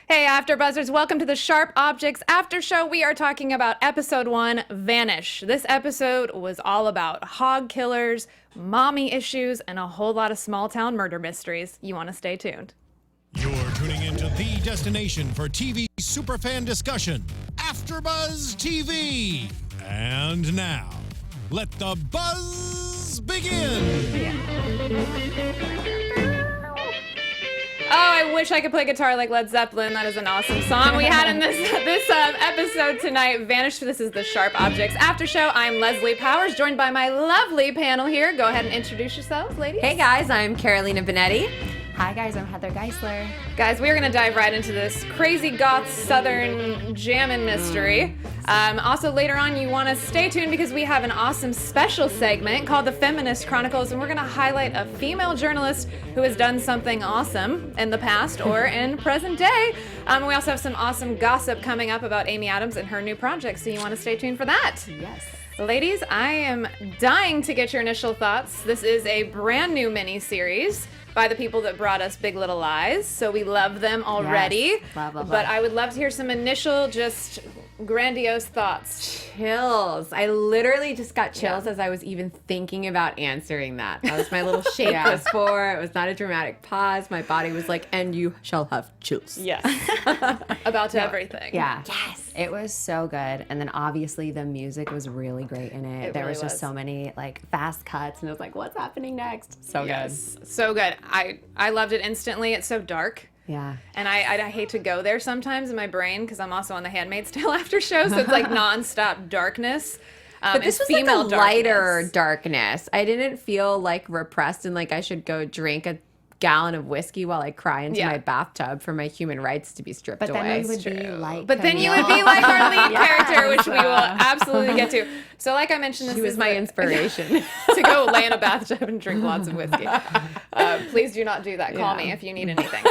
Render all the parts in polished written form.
Hey, AfterBuzzers, welcome to the Sharp Objects After Show. We are talking about episode 1, Vanish. This episode was all about hog killers, mommy issues, and a whole lot of small-town murder mysteries. You want to stay tuned. You're tuning into the destination for TV superfan discussion, AfterBuzz TV. And now, let the buzz begin. Oh, I wish I could play guitar like Led Zeppelin. That is an awesome song we had in this episode tonight. Vanish. This is the Sharp Objects After Show. I'm Leslie Powers, joined by my lovely panel here. Go ahead and introduce yourselves, ladies. Hey guys, I'm Carolina Benetti. Hi guys, I'm Heather Geisler. Guys, we are going to dive right into this crazy goth southern jammin' mystery. Also, later on, you want to stay tuned because we have an awesome special segment called the Feminist Chronicles, and we're going to highlight a female journalist who has done something awesome in the past or in present day. We also have some awesome gossip coming up about Amy Adams and her new project, so you want to stay tuned for that. Yes. Ladies, I am dying to get your initial thoughts. This is a brand new mini-series by the people that brought us Big Little Lies, so we love them already. Yes. Love. But I would love to hear some initial, just grandiose thoughts. Chills. I literally just got chills as I was even thinking about answering that. That was my little shake was for. It was not a dramatic pause. My body was like, and you shall have chills. Yes. About everything. Yeah. Yes. It was so good. And then obviously the music was really great in it. There really was just was. so many like fast cuts and it was like, what's happening next? So Yes. So good. I loved it instantly. It's so dark. good. Yeah. And I hate to go there sometimes in my brain because I'm also on the Handmaid's Tale after show, so it's like nonstop darkness. But this was like a lighter darkness. I didn't feel like repressed and like I should go drink a gallon of whiskey while I cry into my bathtub for my human rights to be stripped But away. then we would be like But then you would Camille. be like our lead character, which we will absolutely get to. So like I mentioned, this She was is my the- inspiration. to go lay in a bathtub and drink lots of whiskey. Please do not do that. Call me if you need anything.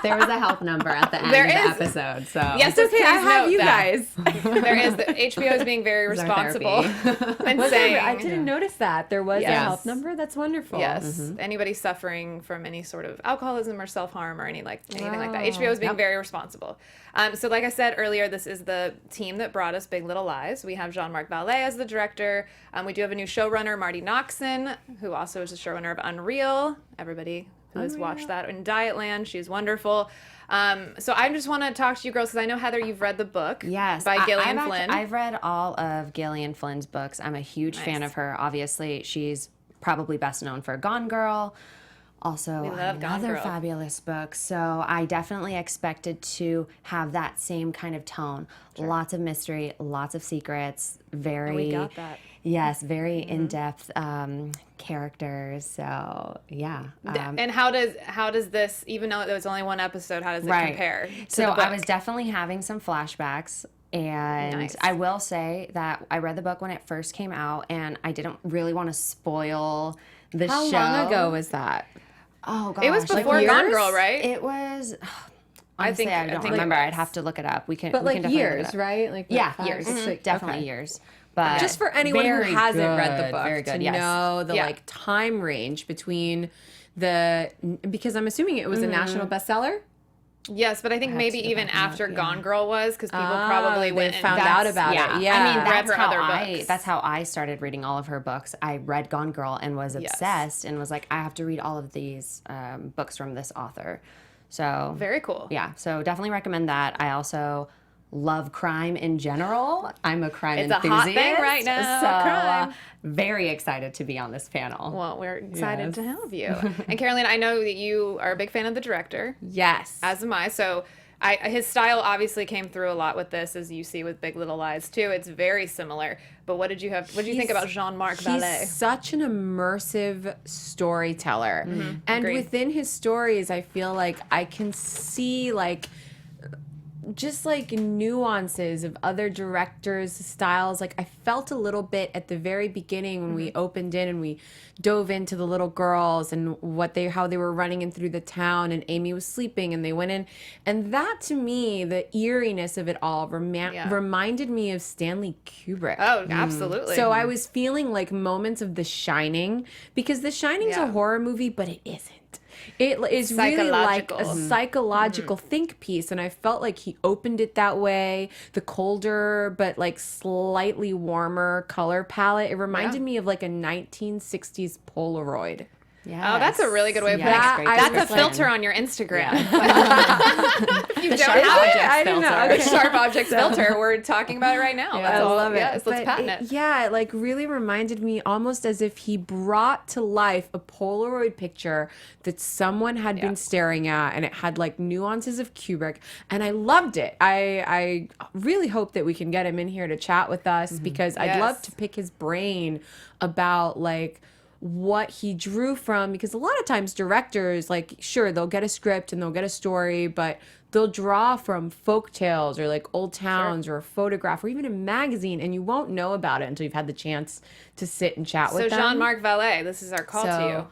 There was a help number at the end There of the is. episode. So Yes, It's okay, I please have note you that. guys. There is. The HBO is being very This is our responsible therapy. and Was saying, there? I didn't notice that. There was a Yes. help number? That's wonderful. yes, anybody suffering from any sort of alcoholism or self-harm or anything like that. Oh, HBO is being very responsible. So like I said earlier, this is the team that brought us Big Little Lies. We have Jean-Marc Vallée as the director. We do have a new showrunner, Marty Noxon, who also is the showrunner of Unreal. Everybody who has watched that in Dietland, she's wonderful. So I just want to talk to you girls because I know, Heather, you've read the book Yes, by Gillian I've Flynn. I've read all of Gillian Flynn's books. I'm a huge fan Nice. of her. Obviously, she's probably best known for Gone Girl. Also, love Gone another Girl. fabulous book. So I definitely expected to have that same kind of tone. Lots of mystery, lots of secrets. Very, we got that. Yes, very in-depth characters. So yeah. And how does this, even though there was only one episode, how does it compare to So the book? I was definitely having some flashbacks. And Nice. I will say that I read the book when it first came out, and I didn't really want to spoil the How show. long ago was that? Oh gosh, It was like before Gone years? Girl, right? It was. I Honestly, think- I I don't think remember. it I'd was. have to look it up. We can, But we can like definitely look it years, up. right? Like Yeah, what, years. 5, 6? Definitely Okay. years. But Just for anyone who very hasn't read the good, book very good. to Yes. know the Yeah. like time range between because I'm assuming it was a national bestseller. Yes, but I think maybe to even look it up, after yeah. Gone Girl was, because people Ah, probably they went and found out about it. Yeah. I mean, read that's her how other books. that's how I started reading all of her books. I read Gone Girl and was Yes. obsessed and was like, I have to read all of these books from this author. So Very cool. yeah, so definitely recommend that. I also love crime in general. I'm a crime It's a enthusiast. hot thing right now, So crime. very excited to be on this panel. Well, we're excited Yes. to have you. And Carolina, I know that you are a big fan of the director, Yes. as am I. So his style obviously came through a lot with this, as you see with Big Little Lies too. It's very similar. But what did you think He's- about Jean-Marc He's Vallée? such an immersive storyteller. And Agreed. within his stories, I feel like I can see like just like nuances of other directors' styles. Like I felt a little bit at the very beginning when we opened in and we dove into the little girls and how they were running in through the town, and Amy was sleeping and they went in, and that to me, the eeriness of it all reminded me of Stanley Kubrick. Oh, absolutely. So I was feeling like moments of The Shining, because The Shining's Yeah. a horror movie, but it isn't. It is really like a Psychological. psychological think piece, and I felt like he opened it that way. The colder but like slightly warmer color palette. It reminded me of like a 1960s Polaroid. Oh, that's a really good way of putting That- it. I That's a was like- filter on your Instagram. If you The don't sharp have it, objects I don't know. filter. Okay. Sharp objects filter. We're talking about it right now. That's I all. love it. Yes, let's But patent it. Yeah, it like really reminded me almost as if he brought to life a Polaroid picture that someone had been staring at, and it had like nuances of Kubrick, and I loved it. I really hope that we can get him in here to chat with us because I'd love Yes. to pick his brain about like what he drew from, because a lot of times directors, like, sure, they'll get a script and they'll get a story, but they'll draw from folk tales or like old towns or a photograph or even a magazine, and you won't know about it until you've had the chance to sit and chat So with them. Jean-Marc Vallée, this is our call to So, you.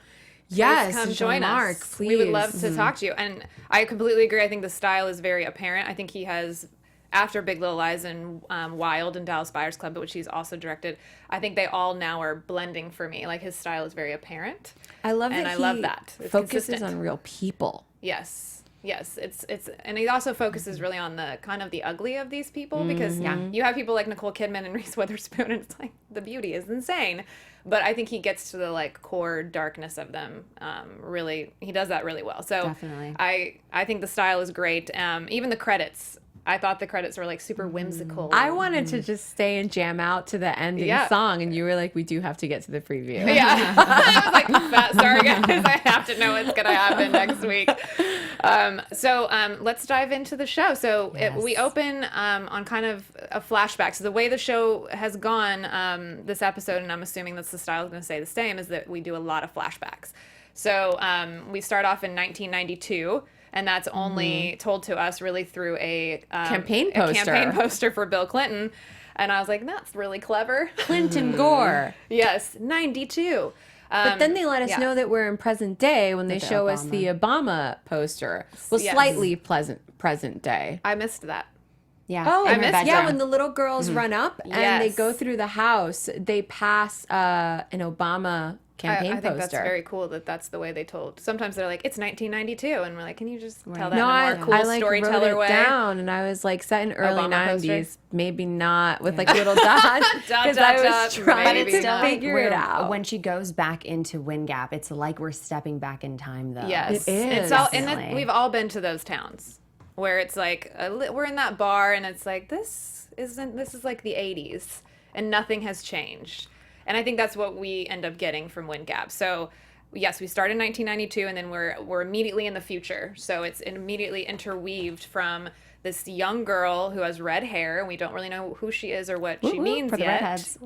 yes, Please come join Jean-Marc, us. please. We would love to talk to you. And I completely agree. I think the style is very apparent. I think he has, after Big Little Lies and Wild and Dallas Buyers Club, which he's also directed, I think they all now are blending for me. Like his style is very apparent. I love and that I he love that. It's focuses consistent. on real people. Yes. Yes, it's and he also focuses really on the kind of the ugly of these people because you have people like Nicole Kidman and Reese Witherspoon, and it's like the beauty is insane, but I think he gets to the like core darkness of them. Really, he does that really well. So Definitely. I think the style is great. Even the credits, I thought the credits were like super whimsical. I wanted to just stay and jam out to the ending Yeah. song, and you were like, we do have to get to the preview. Yeah, I was like, sorry guys, I have to know what's gonna happen next week. So let's dive into the show. So we open on kind of a flashback. So the way the show has gone this episode, and I'm assuming that's the style is going to stay the same, is that we do a lot of flashbacks. So we start off in 1992. And that's only told to us really through a Campaign a poster. campaign poster for Bill Clinton. And I was like, that's really clever. Clinton Gore. Yes, 92. But then they let us yeah. know that we're in present day when they the show us Obama. the Obama poster. Well, Yes. slightly present day. I missed that. Yeah. Oh, I missed yeah, that. when the little girls run up and they Yes. go through the house, they pass an Obama campaign I think poster. that's very cool that that's the way they told. Sometimes they're like, it's 1992, and we're like, can you just tell that No, in a more cool I like wrote storyteller it way? down, and I was like set in early Obama poster? 90s, maybe not with like little dots, because I dot, was trying maybe to not. figure it out. When she goes back into Wind Gap, it's like we're stepping back in time, though. Yes, It is. It's all, and Definitely. we've all been to those towns where it's like we're in that bar, and it's like this is like the 80s, and nothing has changed. And I think that's what we end up getting from Wind Gap. So, yes, we start in 1992, and then we're immediately in the future. So it's immediately interweaved from this young girl who has red hair, and we don't really know who she is or what she means For the yet. redheads.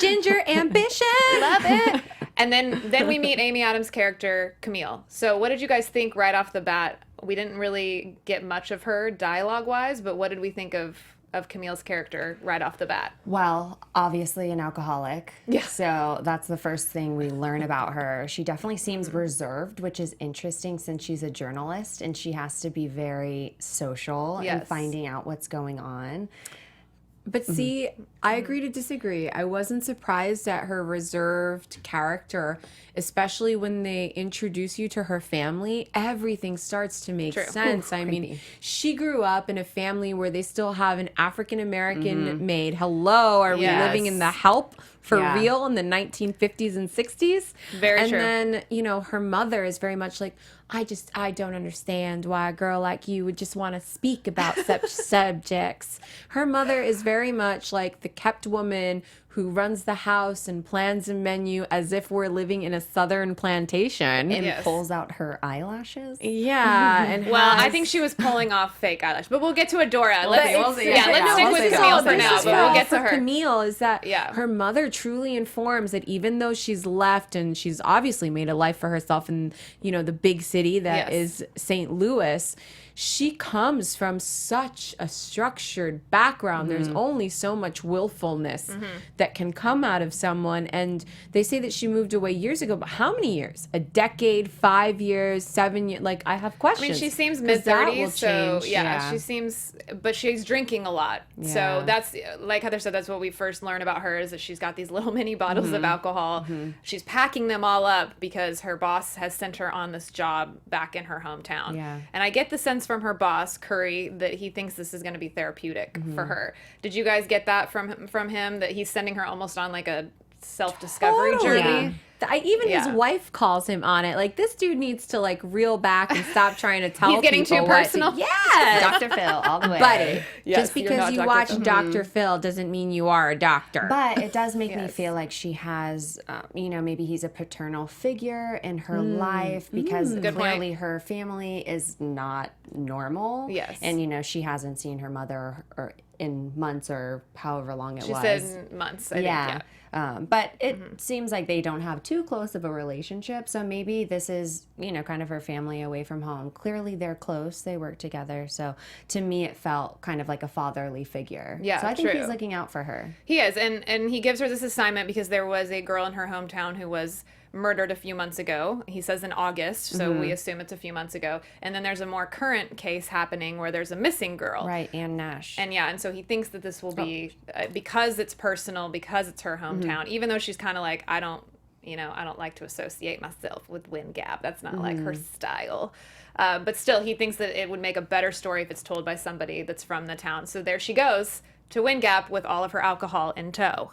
Ginger ambition. Love it. And then we meet Amy Adams' character, Camille. So what did you guys think right off the bat? We didn't really get much of her dialogue-wise, but what did we think of Camille's character right off the bat? Well, obviously an alcoholic. Yeah. So that's the first thing we learn about her. She definitely seems reserved, which is interesting since she's a journalist and she has to be very social and Yes. finding out what's going on. But see, I agree to disagree. I wasn't surprised at her reserved character, especially when they introduce you to her family. Everything starts to make True. sense. I mean, she grew up in a family where they still have an African American maid. Hello, are we Yes. living in the help for Yeah. real in the 1950s and 60s? Very and true. then, her mother is very much like, I don't understand why a girl like you would just want to speak about such subjects. Her mother is very much like the kept woman who runs the house and plans a menu as if we're living in a southern plantation. And Yes. pulls out her eyelashes. Yeah, and Well, I has- think she was pulling off fake eyelash, but we'll get to Adora. We'll see. Yeah, let's stick We'll with see. Camille We'll for see. now, This but is we'll all get to for her. Camille is that Yeah. her mother truly informs that even though she's left and she's obviously made a life for herself in the big city that Yes. is St. Louis, she comes from such a structured background. There's only so much willfulness that can come out of someone. And they say that she moved away years ago, but how many years? A decade, 5 years, 7 years? Like, I have questions. I mean, she seems 'Cause that will mid-30s, so change, yeah, she seems, but she's drinking a lot. So Yeah. that's, like Heather said, that's what we first learn about her, is that she's got these little mini bottles of alcohol. She's packing them all up because her boss has sent her on this job back in her hometown. Yeah. And I get the sense from her boss, Curry, that he thinks this is going to be therapeutic for her. Did you guys get that from him, that he's sending her almost on like a self-discovery Totally. journey? Even his Yeah. wife calls him on it. Like, this dude needs to like reel back and stop trying to tell He's getting people too what to- personal? Yes. Dr. Phil, all the way. Buddy, Yes, just you're because not you Dr. watch Phil. Dr. Phil doesn't mean you are a doctor. But it does make me Yes. feel like she has, maybe he's a paternal figure in her life, because Good clearly point. her family is not normal. Yes. And, she hasn't seen her mother or in months or however long it She was. said months, I think. Yeah. But it seems like they don't have too close of a relationship. So maybe this is, kind of her family away from home. Clearly they're close. They work together. So to me, it felt kind of like a fatherly figure. Yeah, So I think true. he's looking out for her. He is, and he gives her this assignment because there was a girl in her hometown who was murdered a few months ago. He says in August, so we assume it's a few months ago. And then there's a more current case happening where there's a missing girl. Right. Anne Nash. And so he thinks that this will be because it's personal, because it's her hometown. Even though she's kind of like, I don't like to associate myself with Wynn Gap. That's not like her style. But still, he thinks that it would make a better story if it's told by somebody that's from the town. So there she goes to Wynn Gap with all of her alcohol in tow.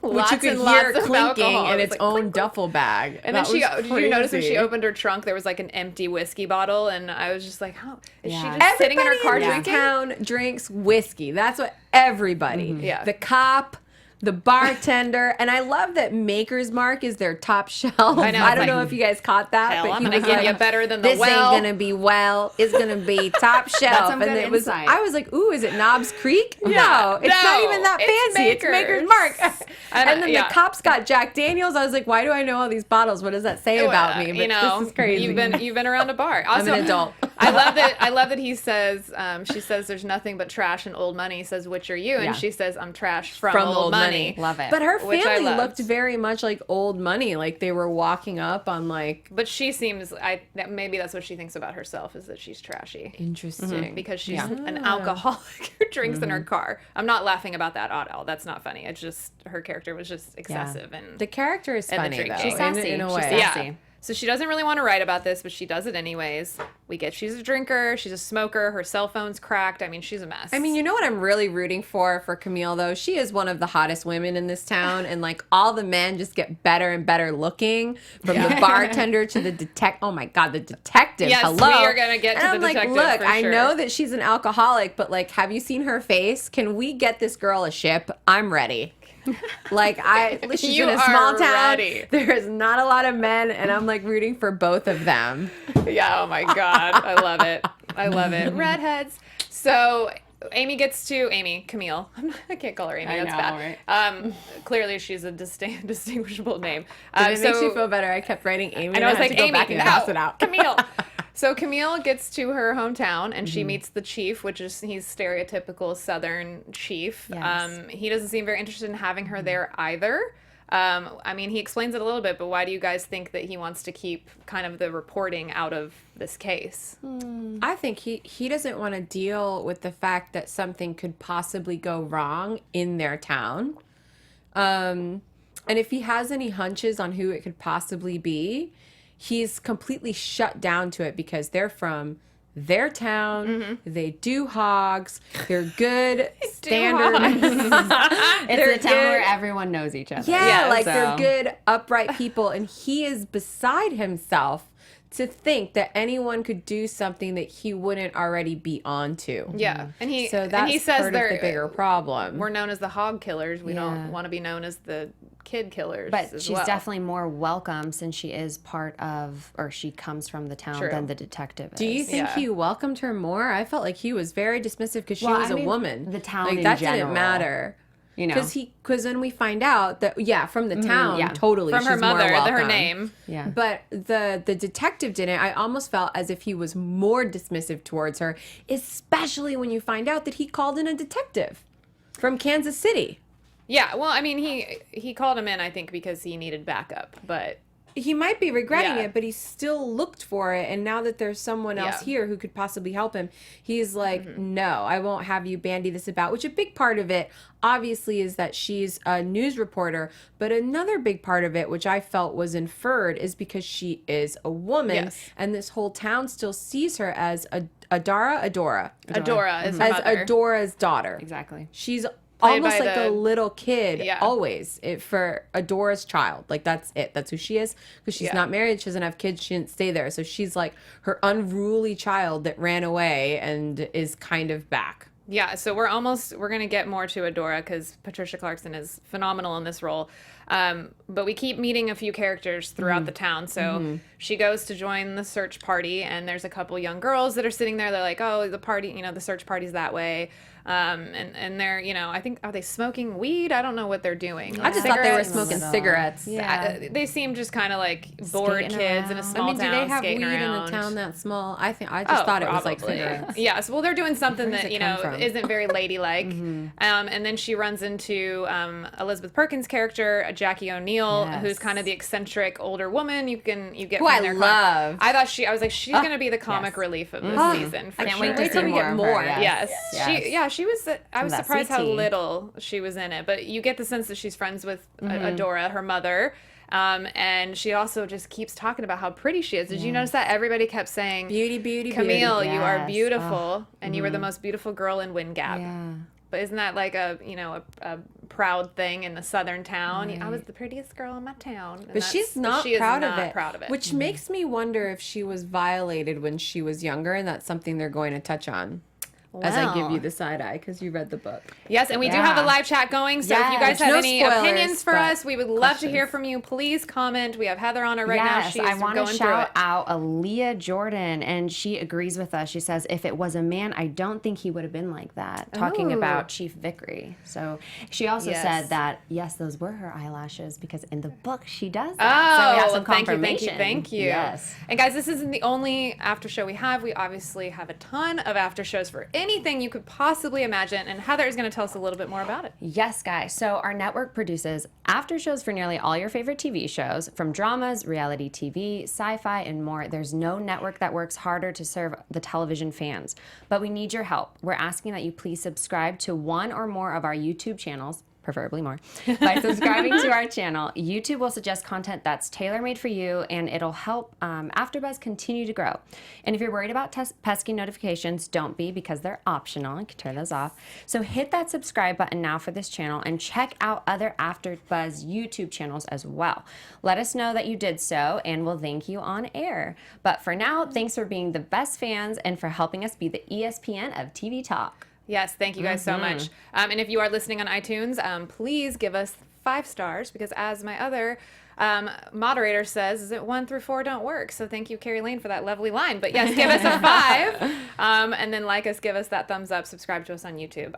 Which you could hear clinking in its own duffel bag. And That then was did you notice when she crazy. opened her trunk, there was like an empty whiskey bottle, and I was just like, how is she Yeah. just sitting in her car Everybody in drinking? town drinks whiskey. That's what everybody. Yeah. The cop, the bartender, and I love that Maker's Mark is their top shelf. I know, I it's don't like, know if you guys caught that, hell, but I'm he gonna was give like, you better than the this well. ain't gonna be well. It's gonna be top shelf. some And good it was. insight. I was like, ooh, is it Knobs Creek? Yeah. No, it's not No, even that it's fancy. It's Maker's Mark. And then yeah. the cops got Jack Daniels. I was like, why do I know all these bottles? What does that say about me? But this is crazy. You've been around a bar. Also, I'm an adult. I love that he says, she says there's nothing but trash and old money. He says, which are you? And Yeah. she says, I'm trash from From old money. Love it. But her Which I family loved. looked very much like old money, like they were walking up on like But she seems, maybe that's what she thinks about herself, is that she's trashy. interesting. Because she's an alcoholic who drinks in her car. I'm not laughing about that at all. That's not funny. It's just her character was just excessive and The character is And the funny drinking. though. She's sassy. In a She's way. sassy. yeah. So she doesn't really want to write about this, but she does it anyways. She's a drinker, she's a smoker, her cell phone's cracked. I mean, she's a mess. I mean, you know what I'm really rooting for Camille though? She is one of the hottest women in this town, and like all the men just get better and better looking, from the bartender to the detective. Oh my god, the detective! Yes, hello. we are gonna get and to I'm the like, detective look, for I sure. know that she's an alcoholic, but like, have you seen her face? Can we get this girl a ship? I'm ready. Like she's You in a small are town. ready. There is not a lot of men, and I'm like rooting for both of them. Yeah, oh my God. I love it. I love it. Redheads. So Camille. I can't call her Amy. I That's know, bad. Clearly, she's a distinguishable name. But it makes you feel better. I kept writing Amy. And I was had like, to go Amy, back and no, cross it out. Camille. So Camille gets to her hometown and she meets the chief, he's stereotypical Southern chief. Yes. He doesn't seem very interested in having her there either. I mean, he explains it a little bit, but why do you guys think that he wants to keep kind of the reporting out of this case? I think he doesn't want to deal with the fact that something could possibly go wrong in their town. And if he has any hunches on who it could possibly be, he's completely shut down to it because they're from their town. They do hogs. They're good standard. It's a town where everyone knows each other. Yeah, like so- they're good, upright people. And he is beside himself to think that anyone could do something that he wouldn't already be onto. Yeah, and he So that's and he says part of the bigger problem. we're known as the hog killers. We Yeah. don't want to be known as the kid killers. But as she's well. definitely more welcome since she is part of, or she comes from the town True. than the detective is. Do you think Yeah. he welcomed her more? I felt like he was very dismissive because she Well, was I a mean, woman. the town like in that general. didn't matter. you know. Because then we find out that, from the town, totally. From her she's more mother, her welcome. name. Yeah. But the detective didn't. I almost felt as if he was more dismissive towards her, especially when you find out that he called in a detective from Kansas City. Yeah, well, I mean, he called him in, I think, because he needed backup, but... He might be regretting Yeah. it, but he still looked for it. And now that there's someone else here who could possibly help him, he's like, no, I won't have you bandy this about. Which a big part of it, obviously, is that she's a news reporter. But another big part of it, which I felt was inferred, is because she is a woman. Yes. And this whole town still sees her as Adora Adora is her as mother. Adora's daughter. Exactly. She's Played almost by like the- a little kid, Yeah. always, for Adora's child. Like, that's it. That's who she is. Because she's not married. She doesn't have kids. She didn't stay there. So she's like her unruly child that ran away and is kind of back. Yeah, so we're going to get more to Adora because Patricia Clarkson is phenomenal in this role. But we keep meeting a few characters throughout the town. So she goes to join the search party, and there's a couple young girls that are sitting there. They're like, oh, the party, the search party's that way. And they're, I think, are they smoking weed? I don't know what they're doing. I just thought they were Cigarettes? smoking cigarettes. Yeah. They seem just kind of like bored Skating kids in a around. small Do town they have weed skating around. in a town that small? I just thought it was like Probably. cigarettes. Yes, well, they're doing something Where that does it come from? isn't very ladylike. And then she runs into Elizabeth Perkins' character, Jackie O'Neill, Yes. who's kind of the eccentric older woman. You get Who from I their love. I thought I was like, she's gonna be the comic yes. relief of this season. For I sure. can't wait till we get of more. her, Yes. Yes. She was. I was that surprised how sweet tea. little she was in it, but you get the sense that she's friends with Adora, her mother. And she also just keeps talking about how pretty she is. Did you notice that everybody kept saying, Beauty, beauty, Camille, beauty. you are Yes. beautiful, and you were the most beautiful girl in Wind Gap. Yeah. But isn't that like a proud thing in the southern town? I was the prettiest girl in my town. And But she's not she is proud not of it. proud of it. Which makes me wonder if she was violated when she was younger, and that's something they're going to touch on. As I give Well. you the side eye, because you read the book. Yes, and we do Yeah. have a live chat going, so if you Yeah, guys have no any spoilers, opinions for but us, we would love to hear questions. from you. Please comment. We have Heather on it right now. Yes, She's I want going to through shout it. out Aaliyah Jordan, and she agrees with us. She says, if it was a man, I don't think he would have been like that, talking Ooh. about Chief Vickery. So she also Yes. said that, yes, those were her eyelashes, because in the book she does Oh, that. So we have some thank you, confirmation. thank you. Yes. And guys, this isn't the only after show we have. We obviously have a ton of after shows for anything you could possibly imagine, and Heather is going to tell us a little bit more about it. Yes, guys. So our network produces after shows for nearly all your favorite TV shows, from dramas, reality TV, sci-fi, and more. There's no network that works harder to serve the television fans. But we need your help. We're asking that you please subscribe to one or more of our YouTube channels, preferably more. By subscribing to our channel, YouTube will suggest content that's tailor-made for you, and it'll help AfterBuzz continue to grow. And if you're worried about pesky notifications, don't be, because they're optional. You can turn those off. So hit that subscribe button now for this channel, and check out other AfterBuzz YouTube channels as well. Let us know that you did so, and we'll thank you on air. But for now, thanks for being the best fans and for helping us be the ESPN of TV talk. Yes, thank you guys so much. And if you are listening on iTunes, please give us 5 stars, because as my other moderator says, is it 1 through 4 don't work. So thank you, Carrie Lane, for that lovely line. But yes, give us a 5, and then like us, give us that thumbs up, subscribe to us on YouTube.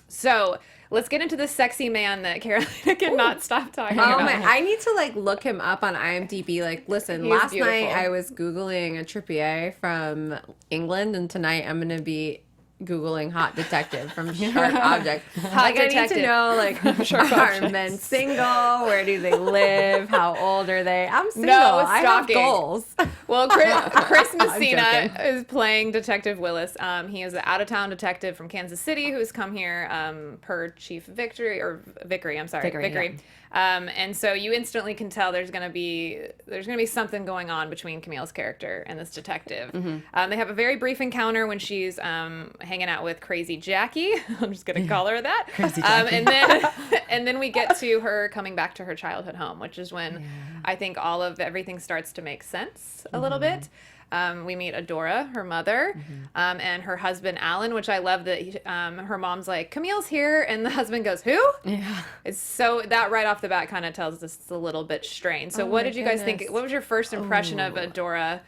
So let's get into the sexy man that Carolina cannot stop talking Oh about. my! I need to look him up on IMDb. Listen, He's last beautiful. night I was Googling a Trippier from England, and tonight I'm gonna be Googling hot detective from Sharp Object. I need detective. to know Sharp are Objects. men single? Where do they live? How old are they? I'm single. No, I have stalking. goals. Well, Chris Messina joking. is playing Detective Willis. He is an out-of-town detective from Kansas City who has come here per Chief Vickery. I'm sorry, Vickery, and so you instantly can tell there's gonna be something going on between Camille's character and this detective. They have a very brief encounter when she's hanging out with Crazy Jackie. I'm just gonna call her that. Crazy Jackie. And then we get to her coming back to her childhood home, which is when I think everything starts to make sense a little bit. We meet Adora, her mother, and her husband, Alan, which I love that her mom's like, Camille's here, and the husband goes, who? Yeah. It's so, that right off the bat kind of tells us it's a little bit strange. So what my did you guys think? goodness. What was your first impression of Adora?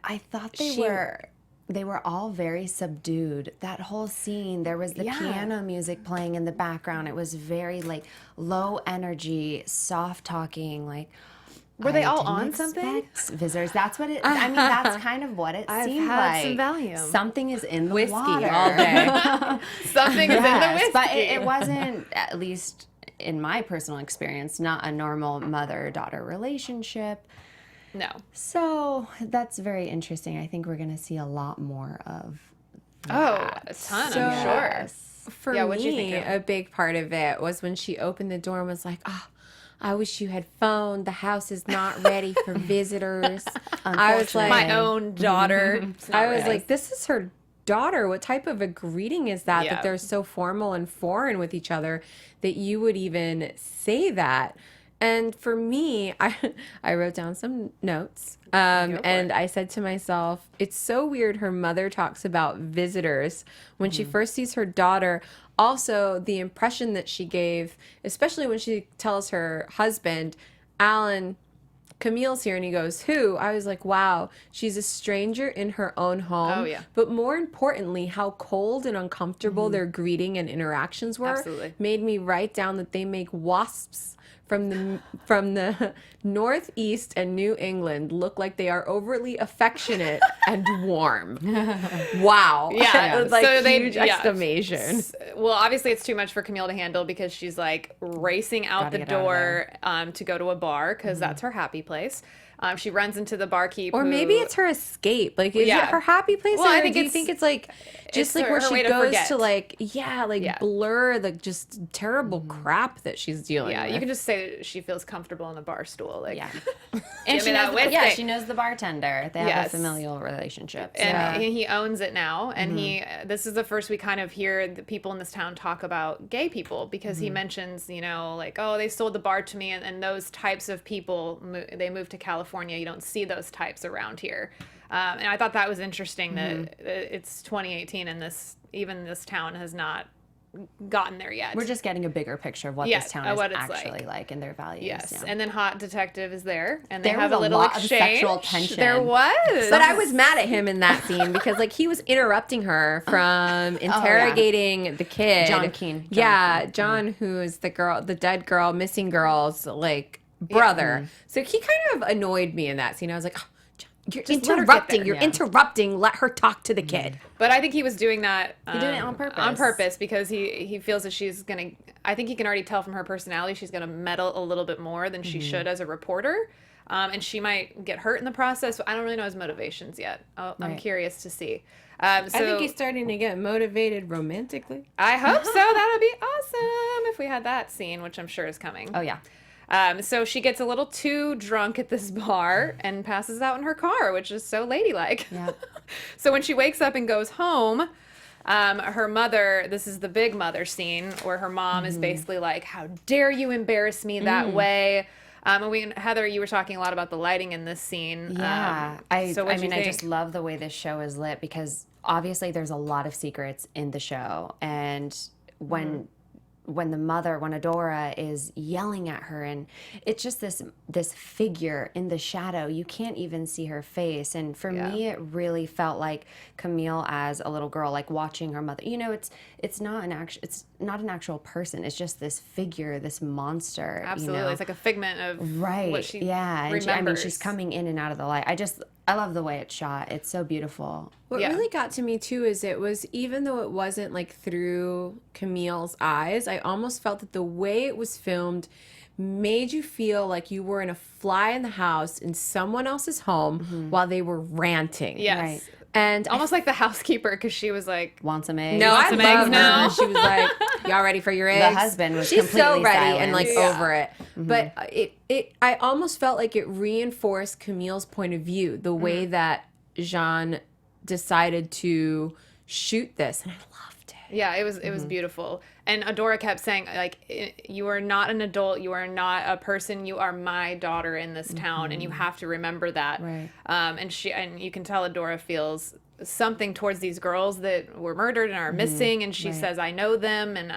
I thought they were they were all very subdued. That whole scene, there was the piano music playing in the background. It was very like low energy, soft talking, like. Were they all didn't on something? expect visitors. That's what it. I mean, that's kind of what it seemed had like. some Valium. Something is in the Whiskey water all day. Something is in the Yes, whiskey. but it wasn't, at least in my personal experience, not a normal mother-daughter relationship. No. So that's very interesting. I think we're going to see a lot more of Oh, a ton, So- I'm sure. Yes. For Yeah, what'd you me, think of? a big part of it was when she opened the door and was like, "Oh, I wish you had phoned. The house is not ready for visitors." I was like, My own daughter. It's not I was ready. like, this is her daughter. What type of a greeting is that? Yeah. That they're so formal and foreign with each other that you would even say that. And for me, I wrote down some notes. And I said to myself, it's so weird her mother talks about visitors when she first sees her daughter. Also, the impression that she gave, especially when she tells her husband, Alan, Camille's here, and he goes, who? I was like, wow, she's a stranger in her own home. Oh, yeah. But more importantly, how cold and uncomfortable their greeting and interactions were Absolutely. made me write down that they make wasps from the Northeast and New England look like they are overly affectionate and warm. Wow. Yeah, It was like so they- huge yeah. exclamation. Well, obviously it's too much for Camille to handle because she's like racing out Gotta the get out of door to go to a bar because that's her happy place. She runs into the barkeep. Or maybe it's her escape. Like, is it her happy place? Well, I or think do you it's- think it's like just it's like where her way she to goes forget. to like, blur the just terrible crap that she's dealing Yeah, with? you can just say that she feels comfortable on the bar stool. Like, Yeah. Give And me she that knows, whiskey. she knows the bartender. They have Yes. a familial relationship. So. and he owns it now. And this is the first we kind of hear the people in this town talk about gay people because he mentions, like, oh, they sold the bar to me. And those types of people, they moved to California. You don't see those types around here. And I thought that was interesting that it's 2018 and this town has not gotten there yet. We're just getting a bigger picture of what Yeah, this town is what it's actually like and their values. Yes, yeah. and then Hot Detective is there, and they There have was a a little lot of exchange. sexual tension. There was, But I was mad at him in that scene because like he was interrupting her from interrogating the kid. John Keane. John, who is the dead girl, missing girl's like brother. So he kind of annoyed me in that scene. I was like, oh, John, you're Just let her get interrupting. there. You're Yeah. interrupting. Let her talk to the kid. But I think he was doing that. He did it on purpose. On purpose because he feels that she's gonna. I think he can already tell from her personality she's gonna meddle a little bit more than she should as a reporter, and she might get hurt in the process. I don't really know his motivations yet. I'm Right. curious to see. So I think he's starting to get motivated romantically. I hope so. That would be awesome if we had that scene, which I'm sure is coming. Oh, yeah. So she gets a little too drunk at this bar and passes out in her car, which is so ladylike. Yeah. So when she wakes up and goes home, her mother, this is the big mother scene where her mom is basically like, how dare you embarrass me that way? And Heather, you were talking a lot about the lighting in this scene. Yeah. I I just love the way this show is lit because obviously there's a lot of secrets in the show. And when Adora is yelling at her and it's just this figure in the shadow, you can't even see her face. And for me, it really felt like Camille as a little girl, like watching her mother. It's not an actual person. It's just this figure, this monster. Absolutely. It's like a figment of Right. what she yeah. And remembers. she's coming in and out of the light. I love the way it's shot. It's so beautiful. What Yeah. really got to me too is it was, even though it wasn't like through Camille's eyes, I almost felt that the way it was filmed made you feel like you were in a fly in the house in someone else's home while they were ranting. Yes. Right. And Almost like the housekeeper because she was like, Want some eggs? no, I some eggs love now? her. She was like, "Y'all ready for your eggs?" husband was She's so completely ready and silent. like Yeah. over it. But I almost felt like it reinforced Camille's point of view, the way that Jean decided to shoot this, and I loved it. yeah, it was beautiful. And Adora kept saying, like, you are not an adult, you are not a person, you are my daughter in this town, and you have to remember that. Right. And you can tell Adora feels something towards these girls that were murdered and are missing, and she says, I know them, and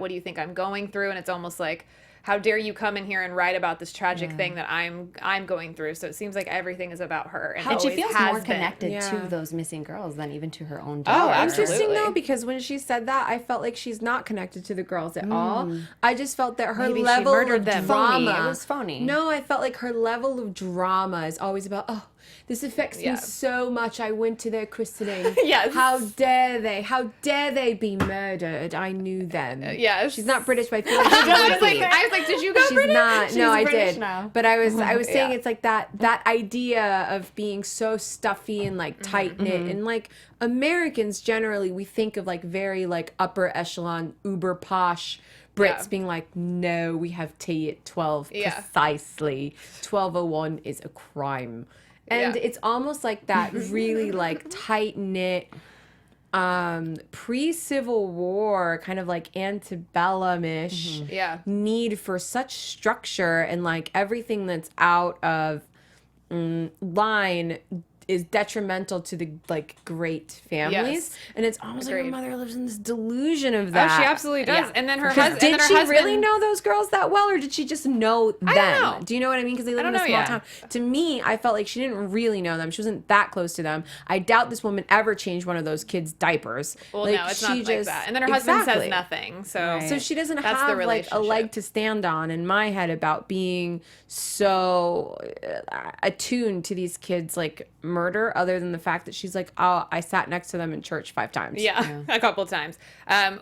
what do you think I'm going through? And it's almost like how dare you come in here and write about this tragic thing that I'm going through. So it seems like everything is about her, and And she always feels has more been. connected to Yeah. those missing girls than even to her own Oh, daughter. absolutely. Interesting though, because when she said that, I felt like she's not connected to the girls at all. I just felt that her Maybe she level murdered of them. drama. Phony. It was phony. No, I felt like her level of drama is always about, oh, this affects Yeah. me so much. I went to their christening. Yes. How dare they? How dare they be murdered? I knew them. Yes. She's not British, but I feel like she I would was like, be. did you go She's British? not. No, I British did. now. But I was saying Yeah. it's like that idea of being so stuffy and like tight knit and like Americans generally we think of like very like upper echelon uber posh Brits Yeah. being like, no, we have tea at 12 Yeah. precisely. 12:01 is a crime. And Yeah. it's almost like that really like tight knit pre-Civil War kind of like antebellum-ish Yeah. need for such structure, and like everything that's out of line is detrimental to the like great families. Yes. And it's almost like Agreed. her mother lives in this delusion of Oh, that. she absolutely does. Yeah. And then her Because husband. did she really know those girls that well, or did she just know them? I don't know. Do you know what I mean? Because they live in don't a know small yet. town. To me, I felt like she didn't really know them. She wasn't that close to them. I doubt this woman ever changed one of those kids' diapers. Well, Like, no, it's she not like just- that. And then her husband says Exactly. nothing. So, Right. So she doesn't That's the have like a leg relationship. to stand on in my head about being so attuned to these kids like murder, other than the fact that she's like, oh, I sat next to them in church 5 times. Yeah, a couple times.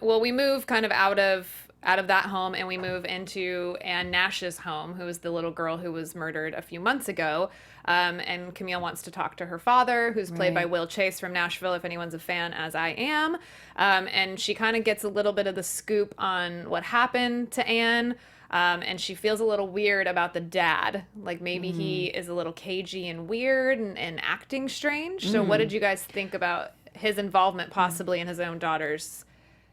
Well, we move kind of out of that home, and we move into Anne Nash's home, who is the little girl who was murdered a few months ago. And Camille wants to talk to her father, who's played by Right. Will Chase from Nashville, if anyone's a fan, as I am. And she kind of gets a little bit of the scoop on what happened to Anne. And she feels a little weird about the dad. Like maybe he is a little cagey and weird and acting strange. So what did you guys think about his involvement possibly in his own daughter's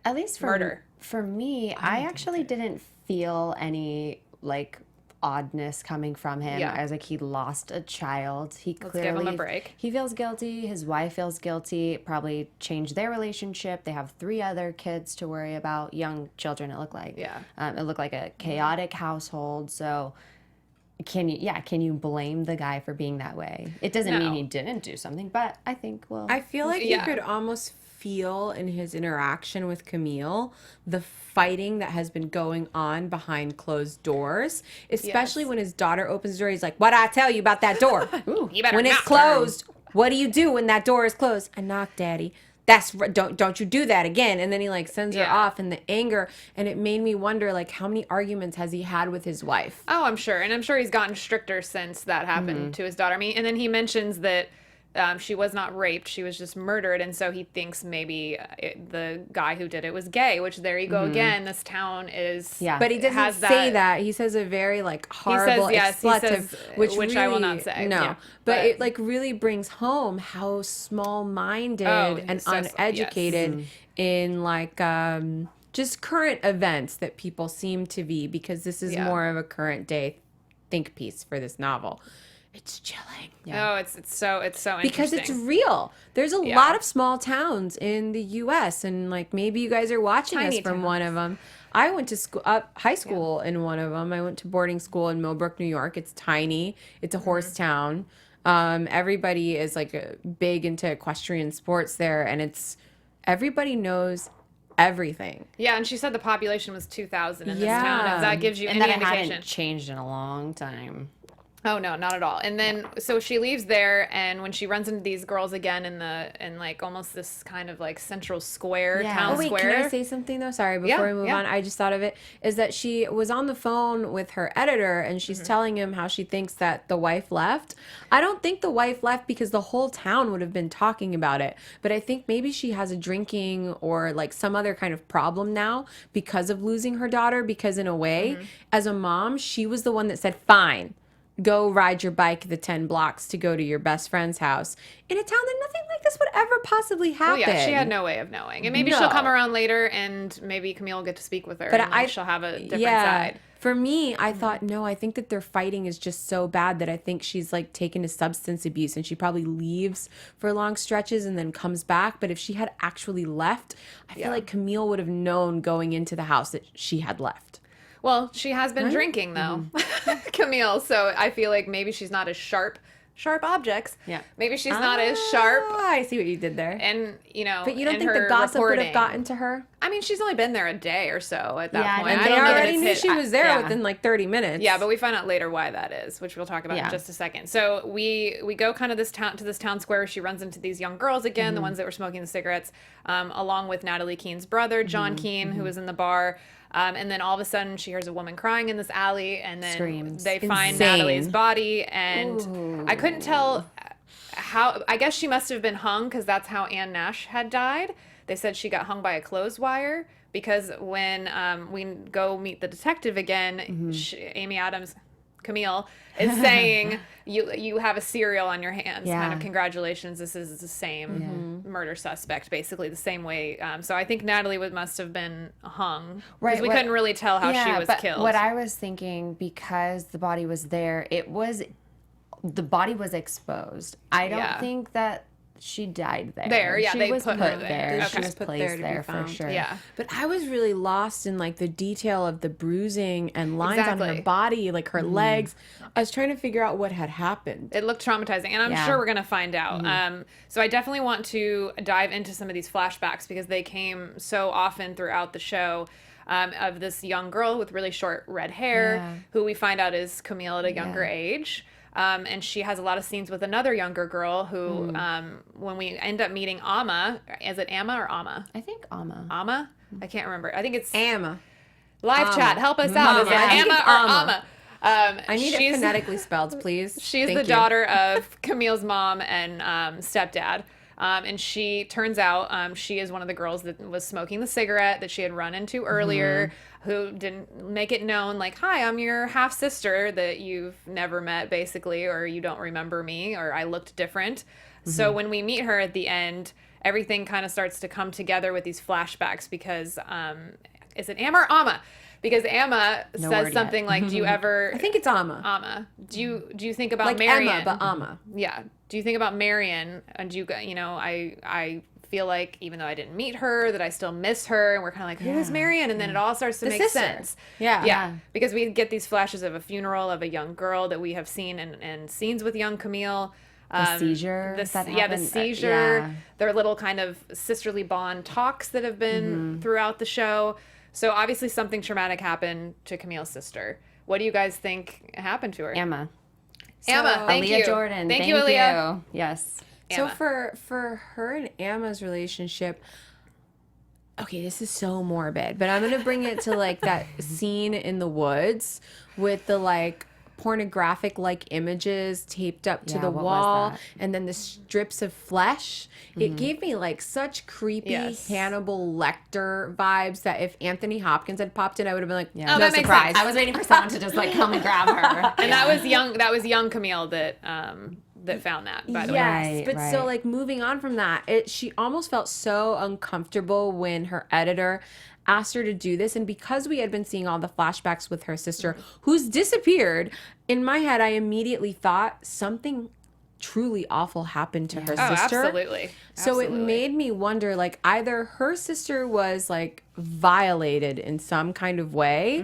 At least for murder? For me, I actually didn't feel any like oddness coming from him. Yeah. I was like, he lost a child. He Let's clearly give him a break. He feels guilty. His wife feels guilty. It probably changed their relationship. They have 3 other kids to worry about, young children. It looked like. Yeah. It looked like a chaotic household. So. Can you blame the guy for being that way? It doesn't No. mean he didn't do something, but I think, well, I feel like Yeah. you could almost feel in his interaction with Camille the fighting that has been going on behind closed doors, especially Yes. when his daughter opens the door. He's like, "What I tell you about that door? You better When it's knock. closed, what do you do when that door is closed? I knock, Daddy. Don't you do that again." And then he like sends her Yeah. off in the anger, and it made me wonder like how many arguments has he had with his wife? Oh, I'm sure. And I'm sure he's gotten stricter since that happened to his daughter. I mean, and then he mentions that she was not raped. She was just murdered. And so he thinks maybe the guy who did it was gay, which there you go again. This town is. Yeah. But he doesn't has say that. He says a very like horrible yes, he expletive, says, which I will really- not say. No, Yeah, but but- it like really brings home how small-minded and so- uneducated in like just current events that people seem to be, because this is Yeah. more of a current day think piece for this novel. It's chilling. Oh, it's so interesting. Because it's real. There's a Yeah. lot of small towns in the U.S. and like maybe you guys are watching Tiny us from towns. one of them. I went to school, high school in one of them. I went to boarding school in Millbrook, New York. It's tiny. It's a horse town. Everybody is like big into equestrian sports there, and everybody knows everything. Yeah, and she said the population was 2,000 in this Yeah. town. If that gives you and any that it indication. hadn't changed in a long time. Oh no, not at all. And then so she leaves there, and when she runs into these girls again in like almost this kind of like central square, Yeah. town Oh, wait, square. can I say something though? Sorry, before Yeah, we move yeah. on, I just thought of it. Is that she was on the phone with her editor and Mm-hmm. she's telling him how she thinks that the wife left. I don't think the wife left because the whole town would have been talking about it. But I think maybe she has a drinking or like some other kind of problem now because of losing her daughter. Because in a way, Mm-hmm. as a mom, she was the one that said, fine, go ride your bike the 10 blocks to go to your best friend's house in a town that nothing like this would ever possibly Oh happen. yeah, she had no way of knowing. And maybe she'll come No. around later, and maybe Camille will get to speak with her. But and I- she'll have a different yeah. side. For me, I thought, no, I think that their fighting is just so bad that I think she's like taken to substance abuse and she probably leaves for long stretches and then comes back. But if she had actually left, I feel like Camille would have known going into the house that she had left. Well, she has been drinking though, Camille. So I feel like maybe she's not as sharp objects. Yeah. Maybe she's not as sharp. Oh, I see what you did there. And, But you don't in think the her gossip would have reporting. gotten to her? I mean, she's only been there a day or so at that Yeah, point. and I They don't know that already it's knew hit- she was there yeah. within like 30 minutes. Yeah, but we find out later why that is, which we'll talk about in Yeah. just a second. So we go kind of this town square where she runs into these young girls again, the ones that were smoking the cigarettes, along with Natalie Keane's brother, John Keane, who was in the bar. And then all of a sudden she hears a woman crying in this alley, and then Screams. they find Insane. Natalie's body, and I couldn't tell how. I guess she must have been hung because that's how Anne Nash had died. They said she got hung by a clothes wire because when we go meet the detective again, Amy Adams, Camille, is saying you have a serial on your hands. Yeah. Kind of congratulations. This is the same murder suspect, basically the same way. So I think Natalie must have been hung because Right, we what- couldn't really tell how she was but killed. What I was thinking, because the body was there, the body was exposed. I don't Yeah. think that she died there. There, yeah, she they was put her there. She Okay. was Put placed there to be there for found. sure. yeah. But I was really lost in like the detail of the bruising and lines on Exactly. her body, like her legs. I was trying to figure out what had happened. It looked traumatizing, and I'm Yeah. sure we're going to find out. So I definitely want to dive into some of these flashbacks because they came so often throughout the show. Of this young girl with really short red hair, Yeah. who we find out is Camille at a younger age. And she has a lot of scenes with another younger girl who, when we end up meeting Amma, is it Amma or Amma? I think Amma. Amma? I can't remember. I think it's Amma. live Amma. chat. Help us out. Is it Mama. I think Amma it's or Amma. Amma? I need it She's- phonetically spelled, please. She's Thank the you. daughter of Camille's mom and stepdad. And she turns out she is one of the girls that was smoking the cigarette that she had run into earlier, who didn't make it known, like, hi, I'm your half sister that you've never met, basically, or you don't remember me, or I looked different. So when we meet her at the end, everything kind of starts to come together with these flashbacks because is it Amma or Amma? Because Amma No says word something like, do you ever I think it's Amma. Amma, do you think about Like Marion? Emma, but Amma. Yeah. Do you think about Marion? And I feel like even though I didn't meet her, that I still miss her. And we're kind of like, who is Marion? And then it all starts to The make sister. sense. Yeah. Yeah. Because we get these flashes of a funeral of a young girl that we have seen in scenes with young Camille. seizure that the happened, seizure. yeah. Their little kind of sisterly bond talks that have been throughout the show. So obviously something traumatic happened to Camille's sister. What do you guys think happened to her? Emma. Emma, thank Aaliyah you. Jordan. Thank you, Aaliyah. you. Yes. So Emma. for her and Emma's relationship, okay, this is so morbid, but I'm gonna bring it to like that scene in the woods with the like pornographic like images taped up to Yeah, the what was wall that? and then the strips of flesh. It gave me like such creepy Yes. Hannibal Lecter vibes that if Anthony Hopkins had popped in, I would have been like, Yeah. no Oh, that makes surprise. sense. I was waiting for someone to just like come and grab her. And that was young Camille that found that, by the way. Yes, Right, but so right. like moving on from that, she almost felt so uncomfortable when her editor asked her to do this, and because we had been seeing all the flashbacks with her sister who's disappeared, in my head I immediately thought something truly awful happened to her Oh, sister. absolutely. So it Absolutely. made me wonder, like, either her sister was like violated in some kind of way,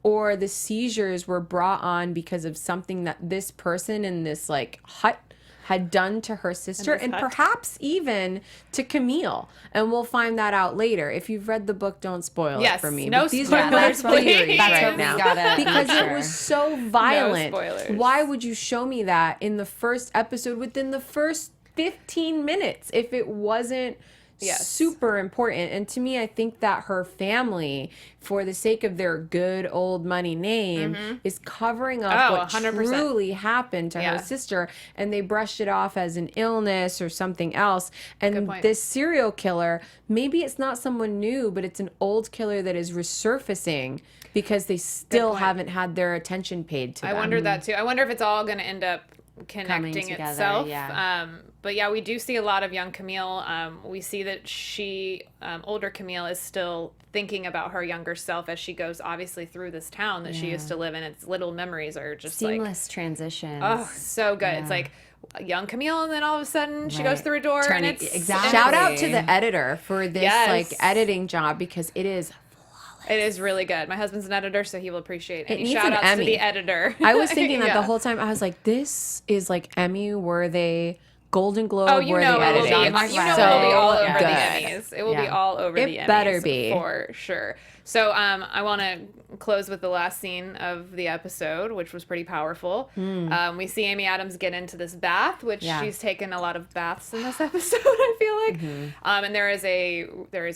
or the seizures were brought on because of something that this person in this like hut had done to her sister, and hut. perhaps even to Camille. And we'll find that out later. If you've read the book, don't spoil Yes, it for me. no But these are spoilers, my theories please. That's right what we now. gotta Because make it sure. was so violent. spoilers. Why would you show me that in the first episode within the first 15 minutes if it wasn't Yes. super important? And to me, I think that her family, for the sake of their good old money name, is covering up Oh, what 100%. truly happened to Yeah. her sister, and they brushed it off as an illness or something else. And point. this serial killer, maybe it's not someone new, but it's an old killer that is resurfacing because they still point. haven't had their attention paid to I them. wondered that too. I wonder if it's all going to end up connecting together, itself. yeah. But yeah, we do see a lot of young Camille. We see that older Camille, is still thinking about her younger self as she goes obviously through this town that she used to live in. Its little memories are just like, Seamless transitions. oh, so good. It's like young Camille, and then all of a sudden she goes Right. through a door Turning- and it's exactly. Shout out to the editor for this Yes. like editing job, because it is It is really good. My husband's an editor, so he will appreciate any needs shout an outs to Emmy. the editor. I was thinking that Yeah. the whole time. I was like, this is like Emmy worthy, Golden Globe Oh, you worthy know it will be. editing. You know So it will be all over good. the Emmys. It will be all over the Emmys. It better be. For sure. So I want to close with the last scene of the episode, which was pretty powerful. We see Amy Adams get into this bath, which she's taken a lot of baths in this episode, I feel like. And there is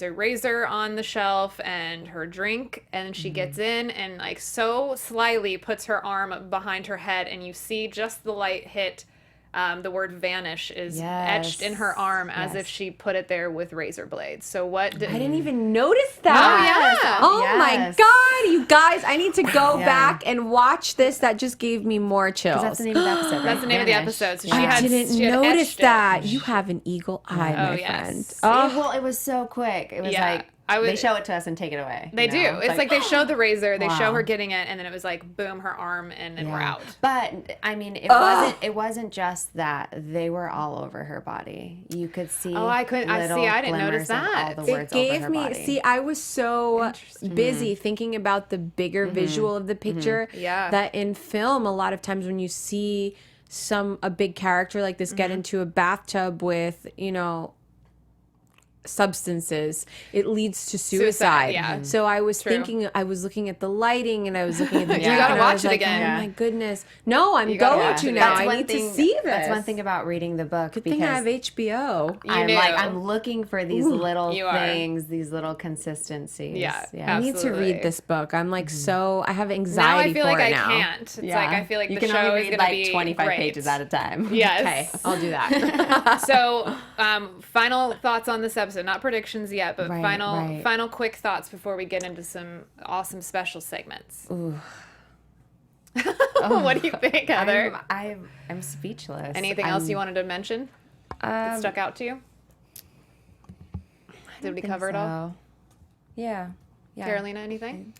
a razor on the shelf and her drink, and she gets in and like so slyly puts her arm behind her head, and you see just the light hit. The word vanish is etched in her arm as if she put it there with razor blades. So what did... I didn't even notice that. Oh, yeah. Oh my God, you guys, I need to go back and watch this. That just gave me more chills. That's the name of the episode, right? That's the name of the Vanish. episode. So I she didn't had notice etched it. that. You have an eagle eye, my friend. Oh, It was so quick. It was Yeah. like, they show it to us and take it away. They you do. know? It's like they showed the razor, they show Wow. her getting it, and then it was like boom, her arm, and we're out. But I mean, it wasn't just that. They were all over her body. You could see. Oh, I couldn't. I see. I didn't notice glimmers of that. all the it words gave over her me. body. See, I was so busy thinking about the bigger visual of the picture. Yeah. That in film, a lot of times when you see a big character like this get into a bathtub with, substances, it leads to suicide. yeah. So I was True. thinking, I was looking at the lighting and I was looking at the drink. gotta and I watch was it like, again. Oh my goodness. No, I'm gotta going watch to it now. again. I need to see this. That's one thing about reading the book. Good because thing I have HBO. knew. I'm looking for these little You are. things, these little consistencies. Yeah. I need to Absolutely. read this book. I'm like I have Now anxiety I feel for like it I now. can't. It's like I feel like you the can show only is read going to like be 25 great. pages at a time. Yes. Okay, I'll do that. So, final thoughts on this episode. Not predictions yet, but Right, final right. final quick thoughts before we get into some awesome special segments. Ooh. What do you think, Heather? I'm speechless. Anything else you wanted to mention that stuck out to you? Did we cover it all? Yeah. Carolina, anything?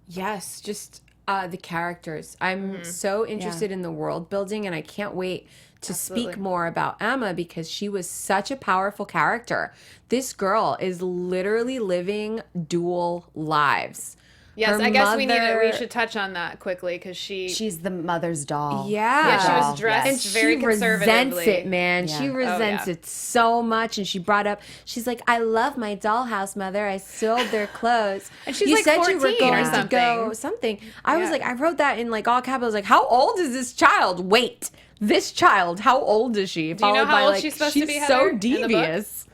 Yes, just the characters. I'm so interested in the world building, and I can't wait to speak more about Emma because she was such a powerful character. This girl is literally living dual lives. Yes, Her I guess we mother- should touch on that quickly because She's the mother's doll. Yeah. she was dressed And very she resents conservatively. it, man. Yeah. She resents yeah. it so much. And she brought up, she's like, I love my dollhouse, mother. I sold their clothes. And she's you like said you were 14 or going to go something. I was Yeah. like, I wrote that in like all capitals. Like, how old is this child? Wait, this child, how old is she? Do you know Followed how by, old like, she's supposed to be, Heather, so in the book? devious.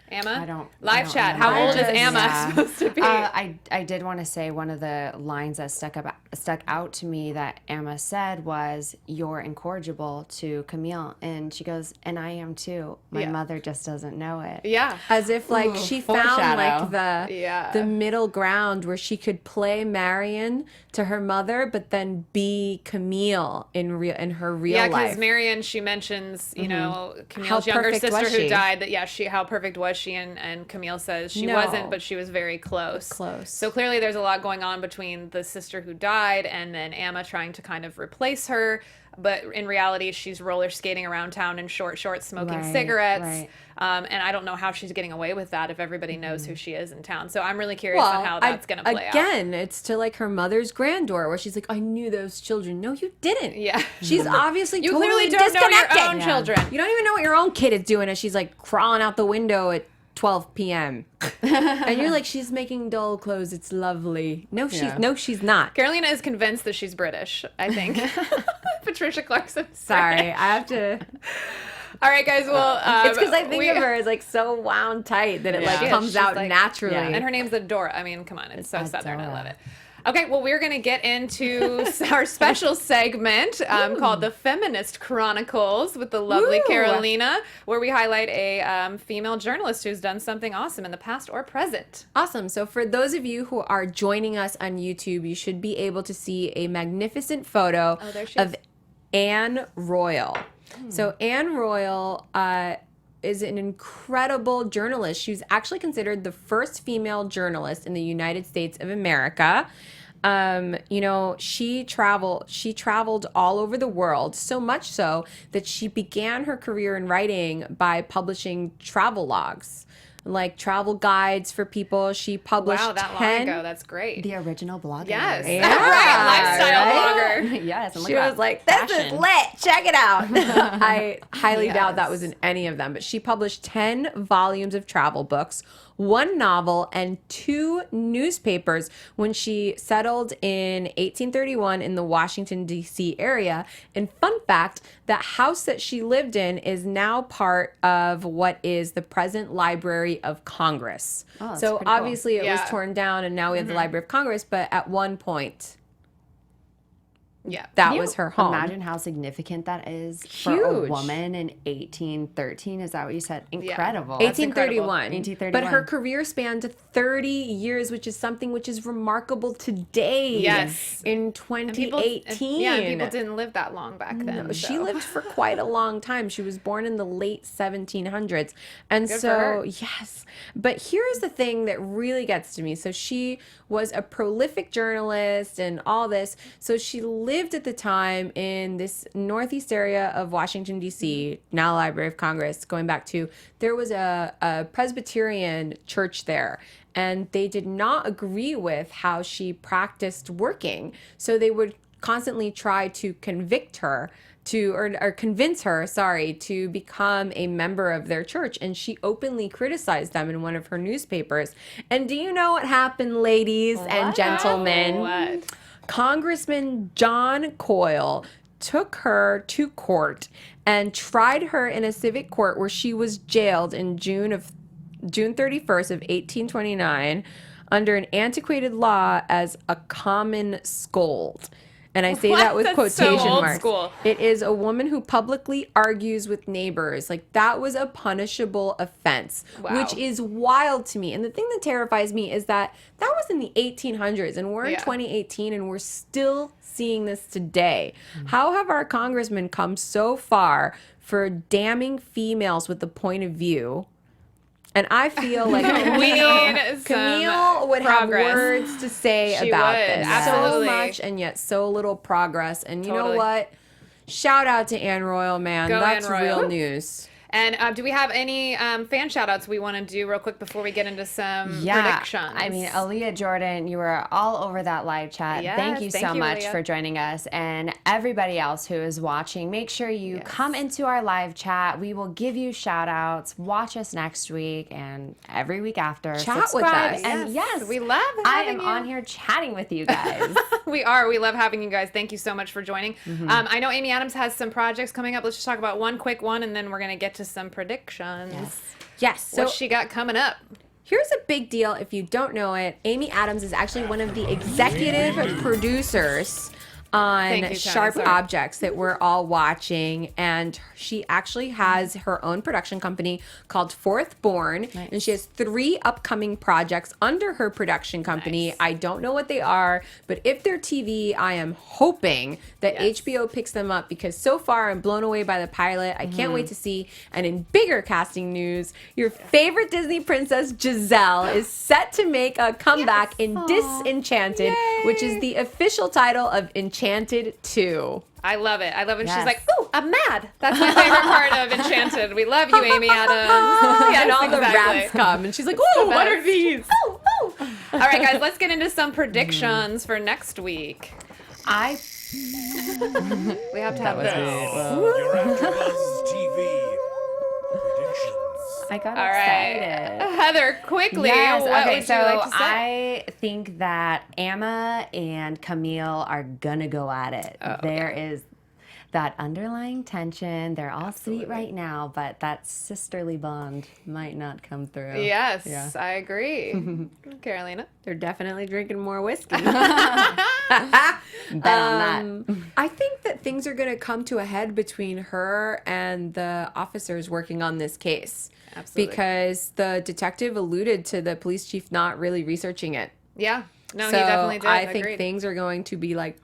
Emma? I don't Live chat. remember. How old is I just- Emma Yeah. supposed to be? I did want to say one of the lines that stuck out to me that Emma said was, "You're incorrigible to Camille," and she goes, "And I am too. My Yeah. mother just doesn't know it." yeah. As if like she found like Yeah. the middle ground where she could play Marion to her mother, but then be Camille in her real Yeah, life. because Marion, she mentions, you know, Camille's How younger perfect sister was who she? died. That how perfect was she? And Camille says she No. wasn't, but she was very close. Close. So clearly, there's a lot going on between the sister who died and then Emma trying to kind of replace her. But in reality, she's roller skating around town in short shorts, smoking Right, cigarettes. right. And I don't know how she's getting away with that if everybody knows who she is in town. So I'm really curious on how that's going to play out. Again, it's to like her mother's granddaughter where she's like, I knew those children. No, you didn't. Yeah. She's obviously You totally clearly don't know your disconnected. own children. You don't even know what your own kid is doing as she's like crawling out the window at 12 p.m. and you're like, she's making doll clothes. It's lovely. No, she's not. Carolina is convinced that she's British, I think. Patricia Clarkson. Sorry, I have to. All right, guys. Well, It's because I think of her as like so wound tight that it like Yeah. comes She's out like- naturally. And her name's Adora. I mean, come on, it's so southern. I Adora. love it. Okay, well, we're going to get into our special segment called the Feminist Chronicles with the lovely Woo. Carolina, where we highlight a female journalist who's done something awesome in the past or present. Awesome. So for those of you who are joining us on YouTube, you should be able to see a magnificent photo there she of is. Anne Royal. So Anne Royal is an incredible journalist. She was actually considered the first female journalist in the United States of America. She traveled all over the world, so much so that she began her career in writing by publishing travel logs. like travel guides for people. She published Wow, that 10. long ago. That's great. The original blogger. Yes. Yeah, right. Lifestyle right? blogger. Yes. And look She at was that like, "This is fashion. lit. Check it out." I highly doubt that Yes. was in any of them, but she published 10 volumes of travel books, 1 novel, and 2 newspapers when she settled in 1831 in the Washington, D.C. area. And fun fact, that house that she lived in is now part of what is the present Library of Congress. Oh, that's So pretty cool. obviously it was Yeah. torn down and now we have the Library of Congress, but at one point Yeah. that Can you was her home. Imagine how significant that is for a Huge. woman in 1813. Is that what you said? Incredible. That's incredible. 1831. 1831. But her career spanned 30 years, which is something which is remarkable today. Yes. In And 2018. Yeah, and people didn't live that long back then. She so. lived for quite a long time. She was born in the late 1700s. And Good for so, her. yes. But here's the thing that really gets to me. So she was a prolific journalist and all this. So she lived at the time in this northeast area of Washington, D.C., now Library of Congress, going back to, there was a Presbyterian church there. And they did not agree with how she practiced working. So they would constantly try to convict her or convince her, to become a member of their church. And she openly criticized them in one of her newspapers. And do you know what happened, ladies and gentlemen? What? Congressman John Coyle took her to court and tried her in a civic court where she was jailed in June 31st of 1829 under an antiquated law as a common scold. And I say that with That's so quotation old marks. school. It is a woman who publicly argues with neighbors. Like, that was a punishable offense, Wow. which is wild to me. And the thing that terrifies me is that was in the 1800s, and we're in Yeah. 2018, and we're still seeing this today. How have our congressmen come so far for damning females with the point of view? And I feel like We need some Camille would progress. have words to say She about would, this. absolutely. So much and yet so little progress. And you Totally. know what? Shout out to Anne Royal, man. Go That's Anne Royal. real news. And do we have any fan shout outs we want to do real quick before we get into some predictions? I mean, Aaliyah Jordan, you were all over that live chat. Yes, Thank you thank so you, much Aaliyah. for joining us. And everybody else who is watching, make sure you come into our live chat. We will give you shout outs. Watch us next week and every week after. Chat with Subscribe. us. And yes, we love I having am you. on here chatting with you guys. We are. We love having you guys. Thank you so much for joining. I know Amy Adams has some projects coming up. Let's just talk about one quick one, and then we're going to get to some predictions. Yes. So What she got coming up? here's a big deal if you don't know it. Amy Adams is actually one of the executive producers on Thank you, Tony. Sharp Sorry. Objects that we're all watching, and she actually has her own production company called Fourth Born, and she has 3 upcoming projects under her production company. Nice. I don't know what they are, but if they're TV, I am hoping that Yes. HBO picks them up, because so far I'm blown away by the pilot. I can't wait to see. And in bigger casting news, your favorite Disney princess Giselle is set to make a comeback in Disenchanted, which is the official title of Enchanted 2. I love it. I love it. She's Yes. like, "Ooh, I'm mad." That's my favorite part of Enchanted. We love you, Amy Adams. Yes, And all the exactly. rats come, and she's like, "Oh, what are best. these?" All right, guys, let's get into some predictions for next week. I We have to have this. Your AfterBuzz TV predictions. I got All right, excited. Heather, quickly, Yes. what Okay. would So you like to say? I think that Emma and Camille are gonna go at it. There is that underlying tension. They're all sweet right now, but that sisterly bond might not come through. Yes, Yeah. I agree. Carolina? They're definitely drinking more whiskey. Bet on that. I think that things are going to come to a head between her and the officers working on this case. Absolutely. Because the detective alluded to the police chief not really researching it. Yeah. No, so he definitely did. I think Agreed. things are going to be like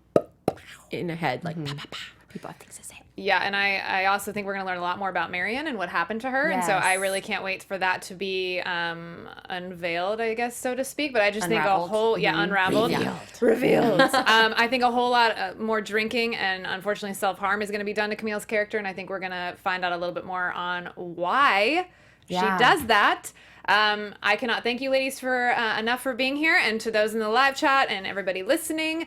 in a head, like pa, pa, pa. People have things to say. Yeah, and I also think we're going to learn a lot more about Marion and what happened to her. And so I Yes. really can't wait for that to be unveiled, I guess, so to speak. But I just think a Unraveled. whole, unraveled. Revealed. I think a whole lot more drinking and unfortunately self-harm is going to be done to Camille's character. And I think we're going to find out a little bit more on why Yeah. she does that. I cannot thank you ladies for enough for being here, and to those in the live chat and everybody listening,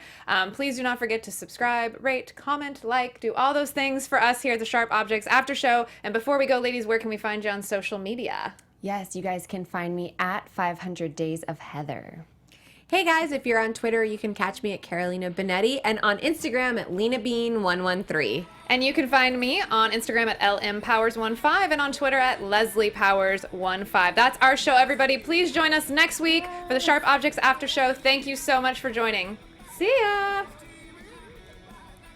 please do not forget to subscribe, rate, comment, like, do all those things for us here at the Sharp Objects After Show. And before we go, ladies, where can we find you on social media? Yes, you guys can find me at 500 Days of Heather. Hey guys, if you're on Twitter, you can catch me at Carolina Benetti, and on Instagram at LenaBean113. And you can find me on Instagram at LMPowers15 and on Twitter at LesliePowers15. That's our show, everybody. Please join us next week for the Sharp Objects After Show. Thank you so much for joining. See ya!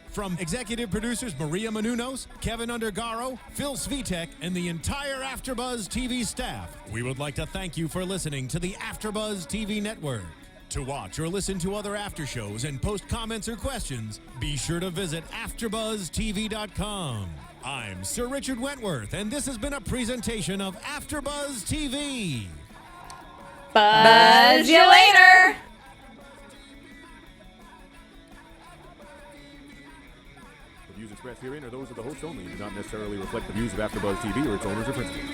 From executive producers Maria Menounos, Keven Undergaro, Phil Svitek, and the entire AfterBuzz TV staff, we would like to thank you for listening to the AfterBuzz TV network. To watch or listen to other after shows and post comments or questions, be sure to visit AfterBuzzTV.com. I'm Sir Richard Wentworth, and this has been a presentation of AfterBuzz TV. Buzz you later! The views expressed herein are those of the host only and do not necessarily reflect the views of AfterBuzz TV or its owners or principals.